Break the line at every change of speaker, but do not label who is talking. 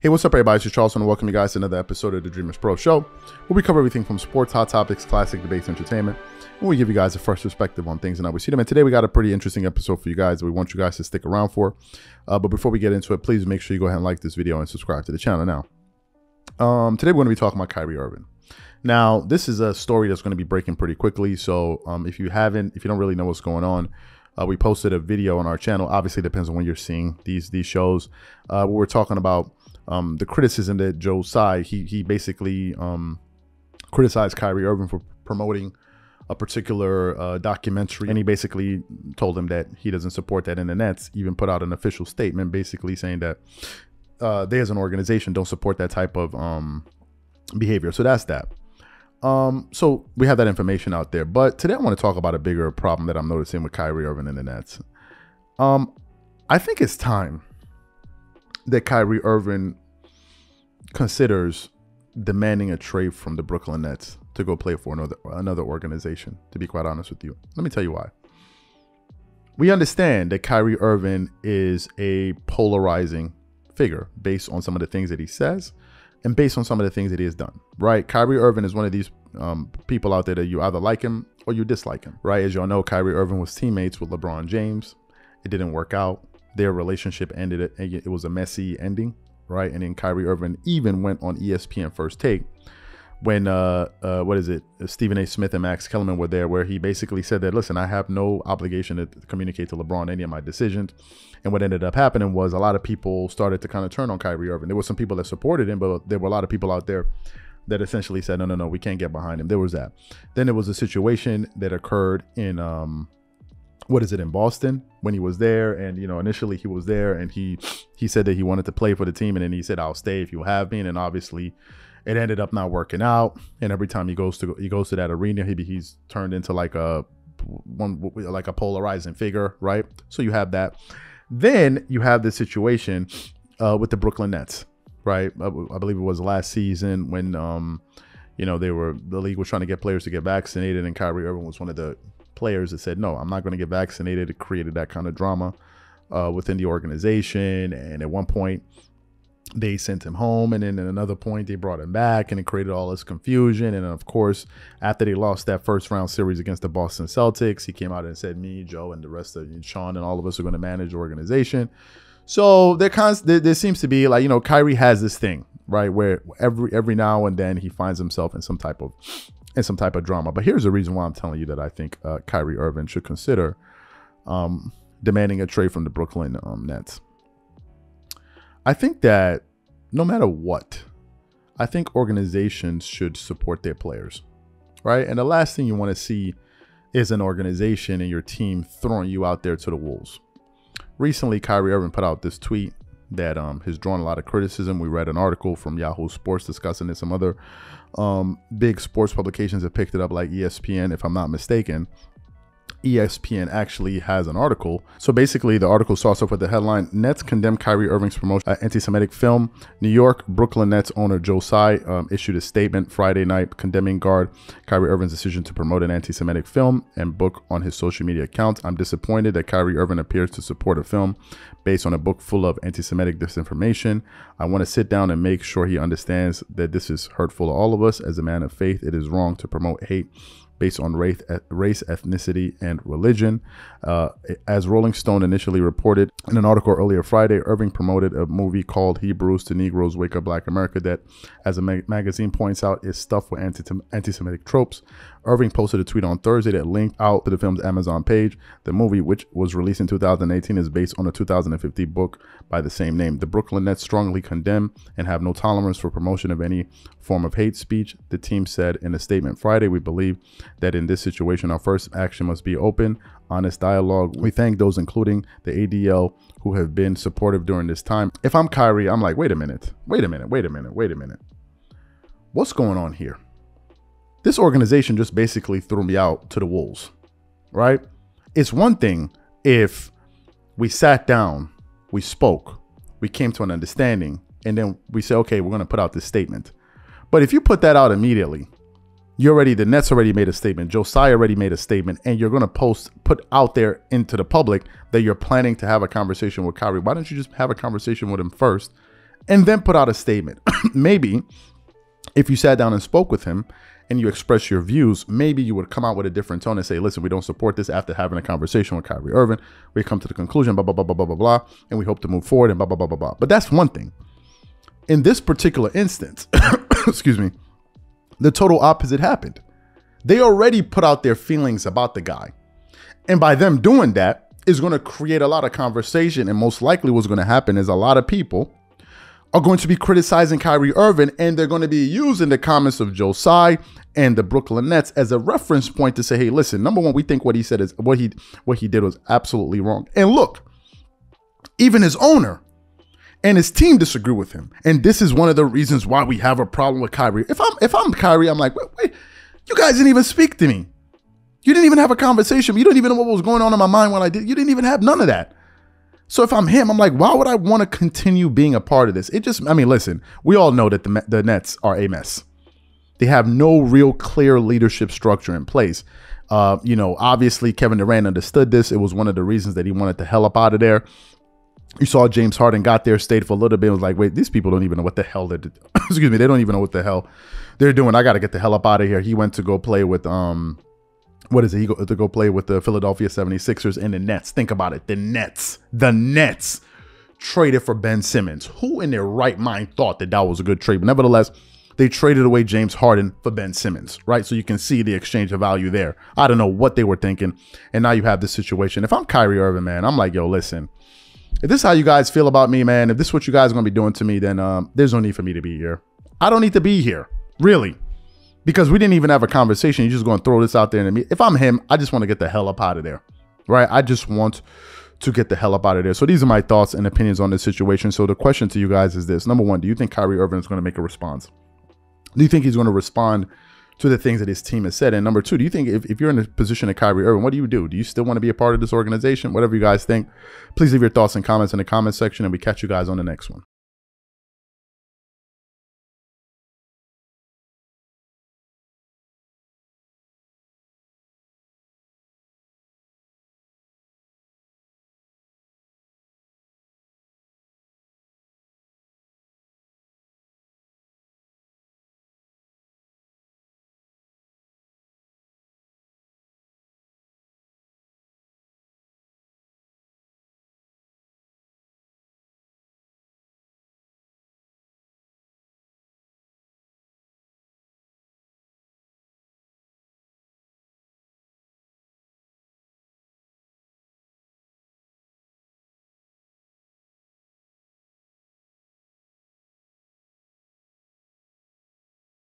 Hey, what's up everybody, it's Charles and welcome you guys to another episode of the Dreamerspro Show, where we cover everything from sports, hot topics, classic debates, entertainment, and we give you guys a fresh perspective on things and how we see them. And today we got a pretty interesting episode for you guys that we want you guys to stick around for. But before we get into it, please make sure you go ahead and like this video and subscribe to the channel now. Today we're going to be talking about Kyrie Irving. Now, this is a story that's going to be breaking pretty quickly, so if you don't really know what's going on, we posted a video on our channel. Obviously, it depends on when you're seeing these shows. Where we're talking about the criticism that Joe Tsai, he basically criticized Kyrie Irving for promoting a particular documentary, and he basically told him that he doesn't support that, and the Nets even put out an official statement basically saying that they as an organization don't support that type of behavior. So that's that. So we have that information out there, but today I want to talk about a bigger problem that I'm noticing with Kyrie Irving and the Nets. I think it's time that Kyrie Irving considers demanding a trade from the Brooklyn Nets to go play for another organization, to be quite honest with you. Let me tell you why. We understand that Kyrie Irving is a polarizing figure based on some of the things that he says and based on some of the things that he has done, right? Kyrie Irving is one of these people out there that you either like him or you dislike him, right? As y'all know, Kyrie Irving was teammates with LeBron James. It didn't work out. Their relationship ended. It was a messy ending, right? And then Kyrie Irving even went on ESPN First Take when Stephen A. Smith and Max Kellerman were there, where he basically said that, listen, I have no obligation to communicate to LeBron any of my decisions. And what ended up happening was a lot of people started to kind of turn on Kyrie Irving. There were some people that supported him, but there were a lot of people out there that essentially said, no, we can't get behind him. There was that. Then there was a situation that occurred in in Boston when he was there, and initially he was there and he said that he wanted to play for the team, and then he said, I'll stay if you have me, and obviously it ended up not working out. And every time he goes to that arena, he's turned into like a polarizing figure, right? So you have that. Then you have this situation with the Brooklyn Nets, right? I believe it was last season when the league was trying to get players to get vaccinated, and Kyrie Irving was one of the players that said, no, I'm not going to get vaccinated. It created that kind of drama within the organization. And at one point they sent him home, and then at another point they brought him back, and it created all this confusion. And of course, after they lost that first round series against the Boston Celtics, he came out and said, me, Joe, and the rest of Sean and all of us are going to manage the organization. So there seems to be like, Kyrie has this thing, right, where every now and then he finds himself in some type of drama. But here's the reason why I'm telling you that I think Kyrie Irving should consider demanding a trade from the Brooklyn Nets. I think that no matter what, I think organizations should support their players, right? And the last thing you want to see is an organization and your team throwing you out there to the wolves. Recently, Kyrie Irving put out this tweet that has drawn a lot of criticism. We read an article from Yahoo Sports discussing it. Some other big sports publications have picked it up, like ESPN, if I'm not mistaken. ESPN actually has an article. So basically, the article starts off with the headline, Nets condemn Kyrie Irving's promotion of anti-Semitic film. New York, Brooklyn Nets owner Joe Tsai issued a statement Friday night condemning guard Kyrie Irving's decision to promote an anti-Semitic film and book on his social media accounts. I'm disappointed that Kyrie Irving appears to support a film based on a book full of anti-Semitic disinformation. I want to sit down and make sure he understands that this is hurtful to all of us. As a man of faith, it is wrong to promote hate based on race, ethnicity, and religion. As Rolling Stone initially reported in an article earlier Friday, Irving promoted a movie called Hebrews to Negroes Wake Up Black America that, as a magazine points out, is stuffed with anti-Semitic tropes. Irving posted a tweet on Thursday that linked out to the film's Amazon page. The movie, which was released in 2018, is based on a 2015 book by the same name. The Brooklyn Nets strongly condemn and have no tolerance for promotion of any form of hate speech. The team said in a statement Friday, we believe that in this situation, our first action must be open, honest dialogue. We thank those, including the ADL, who have been supportive during this time. If I'm Kyrie, I'm like, wait a minute. What's going on here? This organization just basically threw me out to the wolves, right? It's one thing if we sat down, we spoke, we came to an understanding, and then we say, okay, we're going to put out this statement. But if you put that out immediately, the Nets already made a statement, Joe Tsai already made a statement, and you're going to put out there into the public that you're planning to have a conversation with Kyrie. Why don't you just have a conversation with him first and then put out a statement. Maybe if you sat down and spoke with him and you express your views, maybe you would come out with a different tone and say, listen, we don't support this after having a conversation with Kyrie Irving. We come to the conclusion, blah, blah, blah, blah, blah, blah, blah, and we hope to move forward and blah, blah, blah, blah, blah. But that's one thing. In this particular instance, excuse me, the total opposite happened. They already put out their feelings about the guy. And by them doing that is going to create a lot of conversation. And most likely what's going to happen is a lot of people are going to be criticizing Kyrie Irving, and they're going to be using the comments of Joe Tsai and the Brooklyn Nets as a reference point to say, hey, listen, number one, we think what he said is what he did was absolutely wrong. And look, even his owner and his team disagree with him. And this is one of the reasons why we have a problem with Kyrie. If I'm Kyrie, I'm like, wait, you guys didn't even speak to me. You didn't even have a conversation. You don't even know what was going on in my mind when I did. You didn't even have none of that. So if I'm him, I'm like, why would I want to continue being a part of this? I mean, listen, we all know that the Nets are a mess. They have no real clear leadership structure in place. Obviously Kevin Durant understood this. It was one of the reasons that he wanted the hell up out of there. You saw James Harden got there, stayed for a little bit, and was like, wait, these people don't even know what the hell they're doing. Excuse me, they don't even know what the hell they're doing. I got to get the hell up out of here. He went to go play with, He go play with the Philadelphia 76ers and the Nets. Think about it. The Nets traded for Ben Simmons. Who in their right mind thought that was a good trade? But nevertheless, they traded away James Harden for Ben Simmons, right? So you can see the exchange of value there. I don't know what they were thinking. And now you have this situation. If I'm Kyrie Irving, man, I'm like, yo, listen, if this is how you guys feel about me, man, if this is what you guys are going to be doing to me, then there's no need for me to be here. I don't need to be here, really. Because we didn't even have a conversation. You're just going to throw this out there. And if I'm him, I just want to get the hell up out of there, right? I just want to get the hell up out of there. So these are my thoughts and opinions on this situation. So the question to you guys is this. Number one, do you think Kyrie Irving is going to make a response? Do you think he's going to respond to the things that his team has said? And number two, do you think if you're in the position of Kyrie Irving, what do you do? Do you still want to be a part of this organization? Whatever you guys think, please leave your thoughts and comments in the comment section, and we catch you guys on the next one.